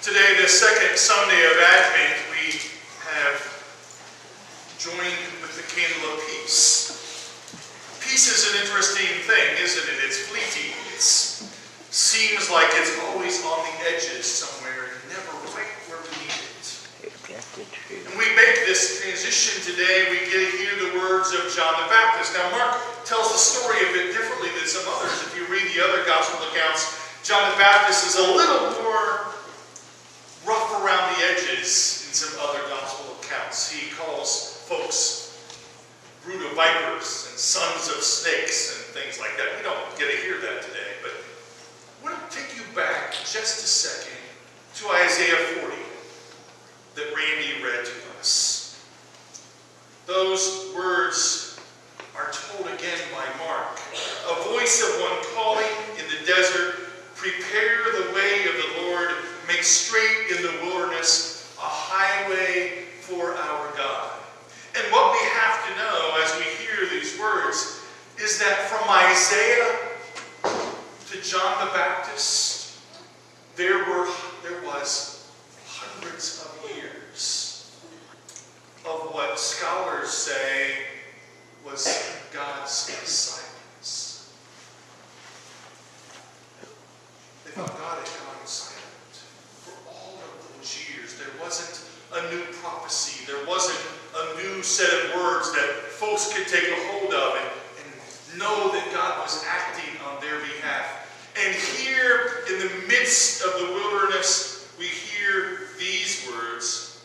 Today, the second Sunday of Advent, we have joined with the candle of peace. Peace is an interesting thing, isn't it? It's fleeting. It seems like it's always on the edges somewhere and never right where we need it. And we make this transition today, we get to hear the words of John the Baptist. Now, Mark tells the story a bit differently than some others. If you read the other gospel accounts, John the Baptist is a little more rough around the edges in some other gospel accounts. He calls folks brood of vipers and sons of snakes and things like that. We don't get to hear that today, but I want to take you back just a second to Isaiah 40 that Randy read to us. Those words are told again by Mark. A voice of one calling in the desert, prepare the way of the Lord, make straight in the wilderness a highway for our God. And what we have to know as we hear these words is that from Isaiah to John the Baptist, there was hundreds of years of what scholars say was God's silence. They thought God had gone silent. For all of those years, there wasn't a new prophecy. There wasn't a new set of words that folks could take a hold of and know that God was acting on their behalf. And here, in the midst of the wilderness, we hear these words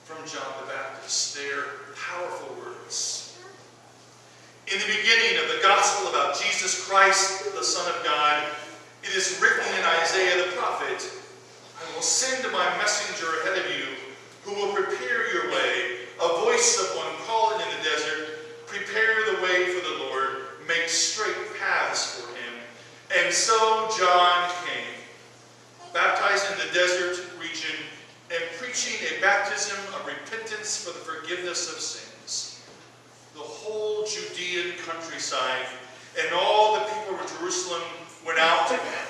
from John the Baptist. They're powerful words. In the beginning of the gospel about Jesus Christ, the Son of God, it is written in Isaiah the prophet, I will send my messenger ahead of you who will prepare your way, a voice of one calling in the desert, prepare the way for the Lord, make straight paths for him. And so John came, baptized in the desert region and preaching a baptism of repentance for the forgiveness of sins. The whole Judean countryside and all the people of Jerusalem went out to him.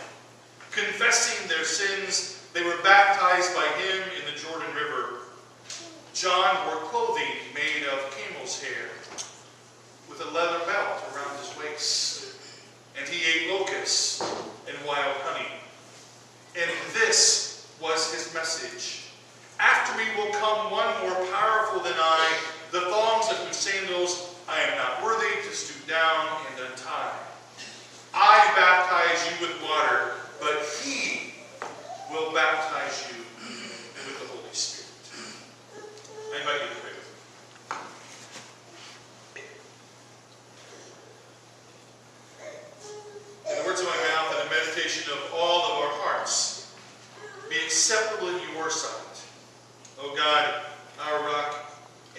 Confessing their sins, they were baptized by him in the Jordan River. John wore clothing made of camel's hair, with a leather belt around his waist, and he ate locusts and wild honey. And this was his message. After me will come one more powerful than I, the thongs of whose sandals I am not worthy to stoop down and untie. I baptize you with water, but he will baptize you with the Holy Spirit. I invite you to pray with me. In the words of my mouth and the meditation of all of our hearts, be acceptable in your sight, O God, our rock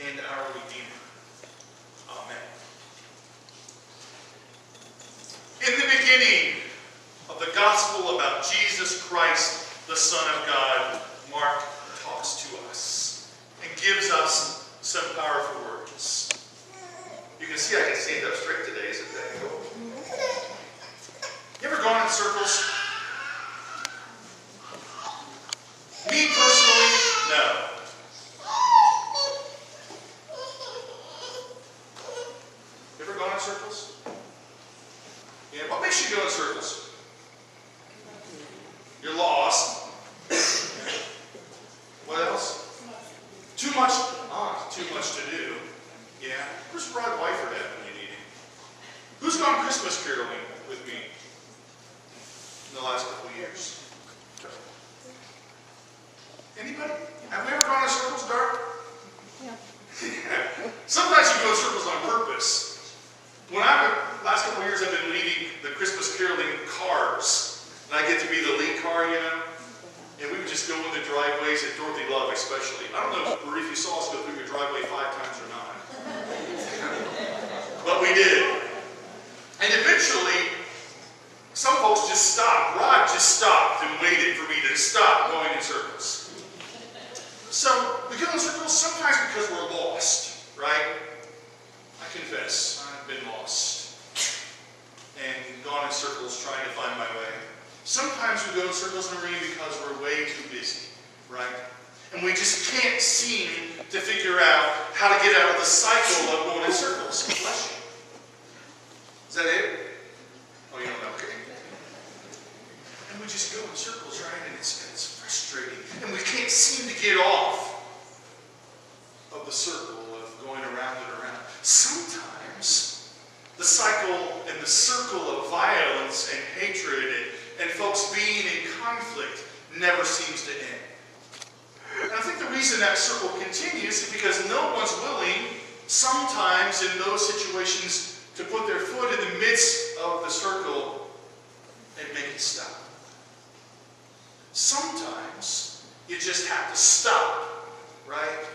and our Redeemer. Amen. In the beginning of the gospel about Jesus Christ, the Son of God, Mark talks to us and gives us some powerful words. You can see I can stand up straight today, isn't that cool? You ever gone in circles? Me personally, no. You ever gone in circles? Yeah, what makes you go in circles? You're lost. What else? Too much. Too much to do. Yeah. Where's Rod Wyford at when you need him? Who's gone Christmas caroling with me in the last couple of years? Anybody? Have we ever gone in circles, Dark? Yeah. Sometimes you go in circles on purpose. Last couple of years I've been leading the Christmas caroling cars. And I get to be the lead car, you know. And we would just go in the driveways at Dorothy Love especially. I don't know if you saw us go through your driveway 5 times or not. But we did. And eventually, some folks just stopped. Rod just stopped and waited for me to stop going in circles. So we go in circles sometimes because we're lost, right? I confess, I've been lost and gone in circles trying to find my way. Sometimes we go in circles in the ring because we're way too busy. right? And we just can't seem to figure out how to get out of the cycle of going in circles. Bless you. Is that it? Oh, you don't know. Okay. And we just go in circles, right? And it's frustrating. And we can't seem to get off of the circle of going around and around. Sometimes the cycle and the circle of violence and hatred and folks being in conflict never seems to end. And I think the reason that circle continues is because no one's willing, sometimes in those situations, to put their foot in the midst of the circle and make it stop. Sometimes you just have to stop, right?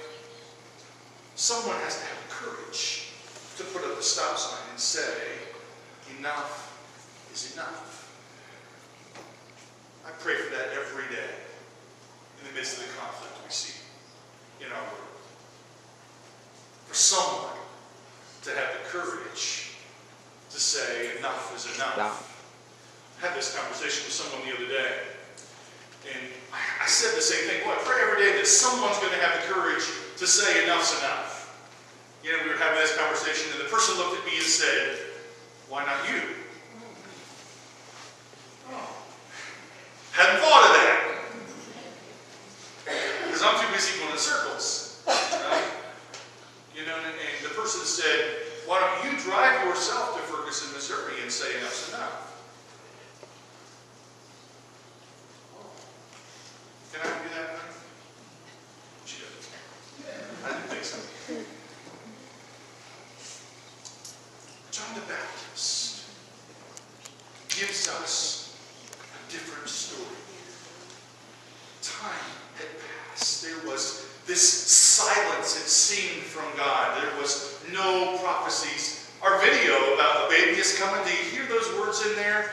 Someone has to have the courage to put up the stop sign and say, enough is enough. I pray for that every day in the midst of the conflict we see in our world. For someone to have the courage to say enough is enough. I had this conversation with someone the other day, and I said the same thing. Boy, I pray every day that someone's going to have the courage to say enough's enough. You know, we were having this conversation, and the person looked at me and said, why not you? Oh. Hadn't thought of that. Because I'm too busy going in circles. Right? You know, and the person said, why don't you drive yourself to Ferguson, Missouri and say enough's enough? Oh. Can I do that, honey? She doesn't. I didn't think so. John the Baptist gives us a different story. Time had passed. There was this silence, it seemed, from God. There was no prophecies. Our video about the baby is coming, do you hear those words in there?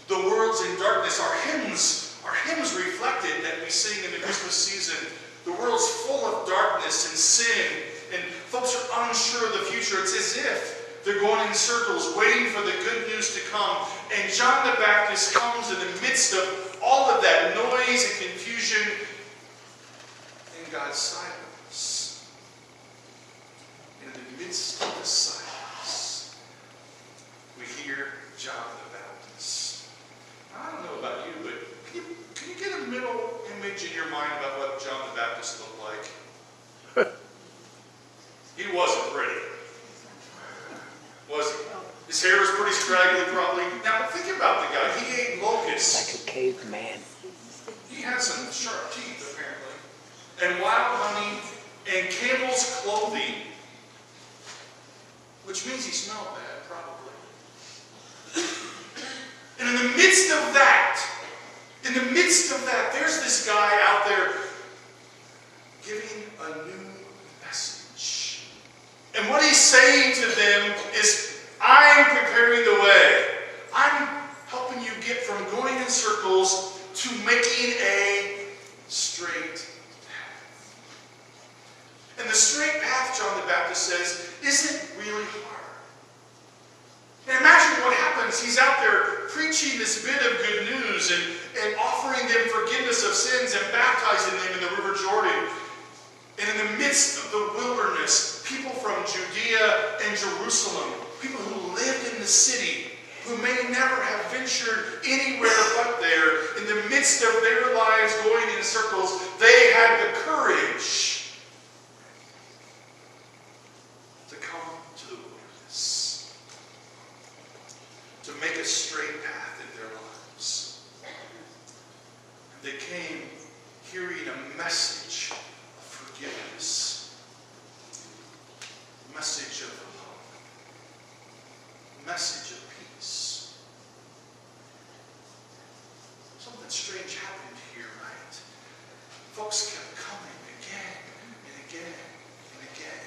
The world's in darkness. Our hymns reflected that we sing in the Christmas season. The world's full of darkness and sin, and folks are unsure of the future. It's as if they're going in circles, waiting for the good news to come. And John the Baptist comes in the midst of all of that noise and confusion and God's silence. In the midst of the silence, we hear John the Baptist. I don't know about you, but can you get a mental image in your mind about what John the Baptist looked like? He wasn't pretty. Was he? His hair was pretty scraggly, probably. Now, think about the guy. He ate locusts. Like a caveman. He had some sharp teeth, apparently. And wild honey and camel's clothing. Which means he smelled bad, probably. And in the midst of that, there's this guy out there giving a new message. And what he's saying to them is, I'm preparing the way. I'm helping you get from going in circles to making a straight path. And the straight path, John the Baptist says, isn't really hard. And imagine what happens. He's out there preaching this bit of good news and offering them forgiveness of sins and baptizing them in the River Jordan. And in the midst of the wilderness, people from Judea and Jerusalem, people who lived in the city, who may never have ventured anywhere but there, in the midst of their lives going in circles, they had the courage to come to the wilderness, to make a straight path in their lives. They came hearing a message of forgiveness, a message of hope, a message of peace. Something strange happened here, right? Folks kept coming again and again and again.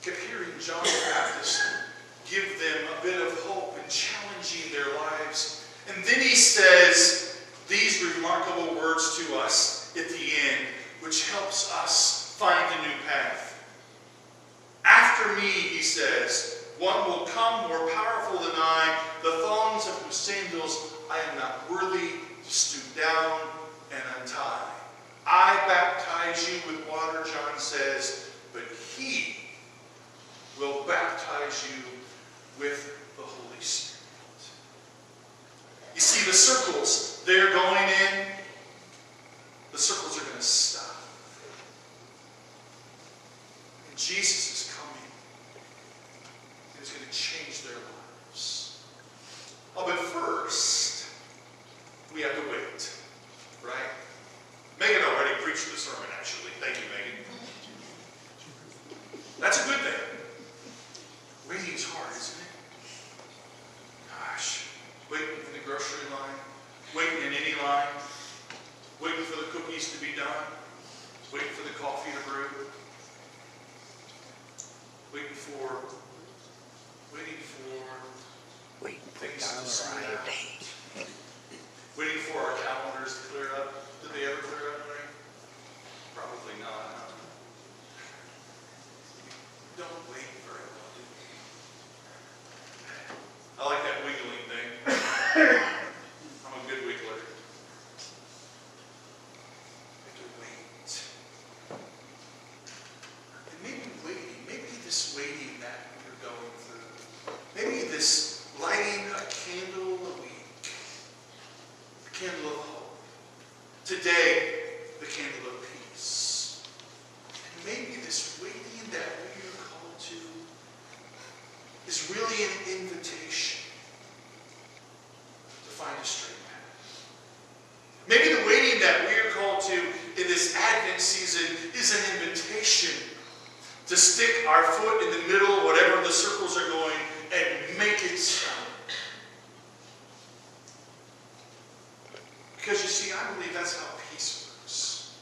Kept hearing John the Baptist give them a bit of hope and challenging their lives. And then he says these remarkable words to us at the end, which helps us find a new path. After me, he says, one will come more powerful than I, the thongs of whose sandals I am not worthy to stoop down and untie. baptize you with water, John says, but he will baptize you with the Holy Spirit. You see, the circles, they're going in. The circles are going to stop. And Jesus is coming. And he's going to change their lives. Oh, but first, we have to wait. Right? Megan already preached the sermon, actually. Thank you, Megan. That's a good thing. Waiting's hard, isn't it? Gosh. Waiting in the grocery line. Waiting in any line. Waiting for the cookies to be done. Waiting for the coffee to brew. Waiting for things to sign out. Waiting for our calendars to clear up. Did they ever clear up, right? Probably not. Don't wait very well, do you? I like that wiggling thing. I'm a good wiggler. I have to wait. And maybe this waiting that we're going through, maybe this lighting a candle a week, the candle of hope. Today, the candle of peace. And maybe this waiting that we are called to is really an invitation to find a straight path. Maybe the waiting that we are called to in this Advent season is an invitation to stick our foot in the middle, whatever the circles are going, and make it stop. Because you see, I believe that's how peace works.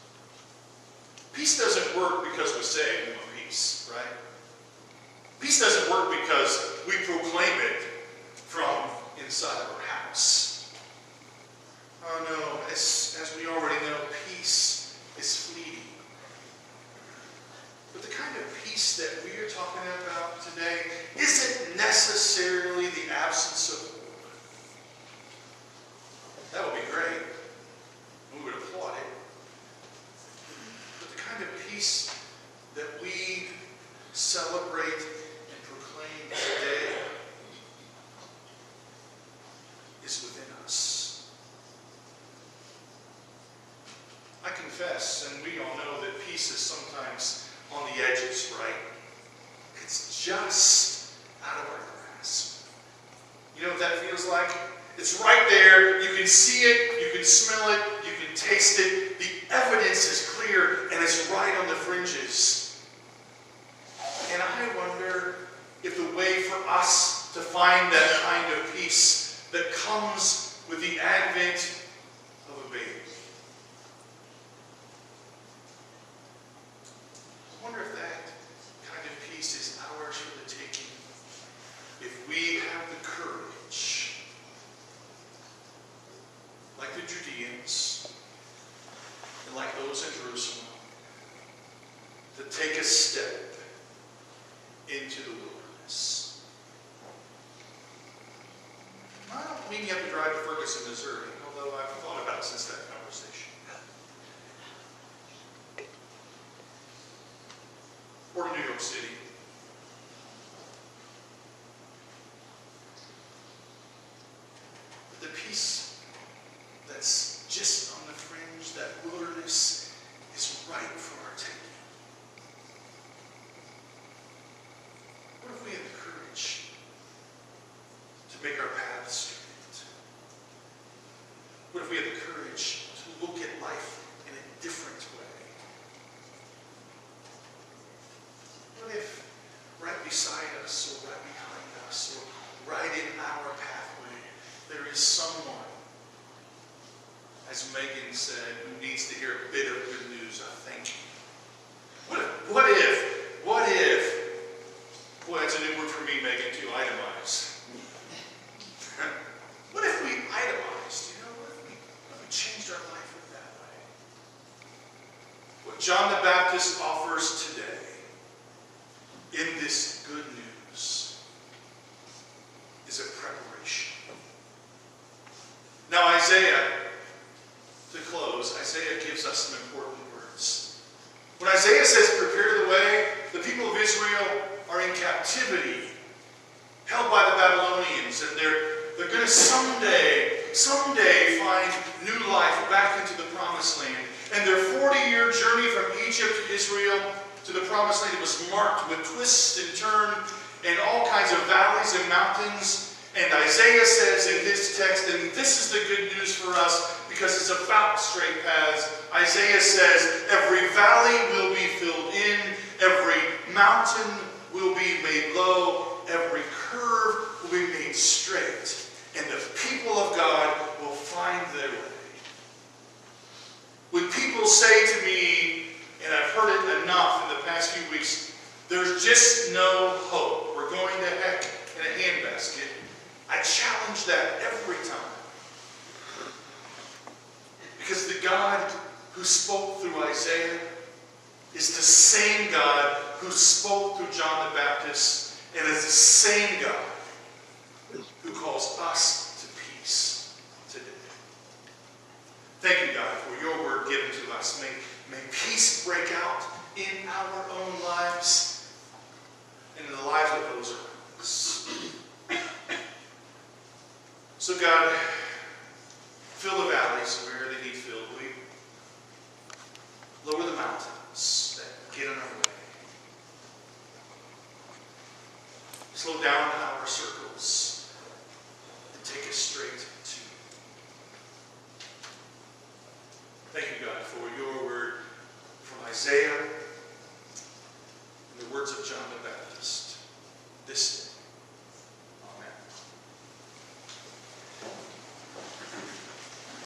Peace doesn't work because we say we want peace, right? Peace doesn't work because we proclaim it from inside of our house. Oh no, as we already know, peace is fleeting. But the kind of peace that we are talking about today isn't necessarily the absence of war. That would be great. We would applaud it. But the kind of peace that we celebrate and proclaim today is within us. I confess, and we all know that peace is sometimes on the edges, right? It's just out of our grasp. You know what that feels like? It's right there. You can see it. You can smell it. You can taste it. The evidence is clear, and it's right on the fringes. And I wonder if the way for us to find that kind of peace that comes with the advent of a baby. I wonder if that kind of peace is ours for the taking. If we have the courage, like the Judeans, and like those in Jerusalem, to take a step into the wilderness. I don't mean you have to drive to Ferguson, Missouri, although I've thought about it since that conversation. Or to New York City. But the peace that's just on the fringe, that wilderness, is ripe for our taking. What if we had the courage to make our paths straight? What if we had the courage to look at life in a different way? What if right beside us, or right behind us, or right in our pathway, there is someone, as Megan said, who needs to hear a bit of good news of thank you? What if, boy, that's a new word for me, Megan, to itemize. What if we itemized, what if we changed our life in that way? What John the Baptist offers today in this good news is a preparation. Now Isaiah, to close, Isaiah gives us some important words. says, prepare the way. The people of Israel are in captivity, held by the Babylonians, and they're going to someday find new life back into the promised land. And their 40-year journey from Egypt to Israel to the promised land was marked with twists and turns and all kinds of valleys and mountains. And Isaiah says in his text, and this is the good news for us because it's about straight paths. Isaiah says, every valley will be filled in, every mountain will be made low, every curve will be made straight, and the people of God will find their way. When people say to me, and I've heard it enough in the past few weeks, there's just no hope. We're going to heck in a handbasket. I challenge that every time. Because the God who spoke through Isaiah is the same God who spoke through John the Baptist, and is the same God who calls us to peace today. Thank you, God, for your word given to us. May peace break out in our own lives and in the lives of those around us. So, God, fill the valleys where they need filled. We lower the mountains that get in our way. Slow down our circles and take us straight to you. Thank you, God, for your word from Isaiah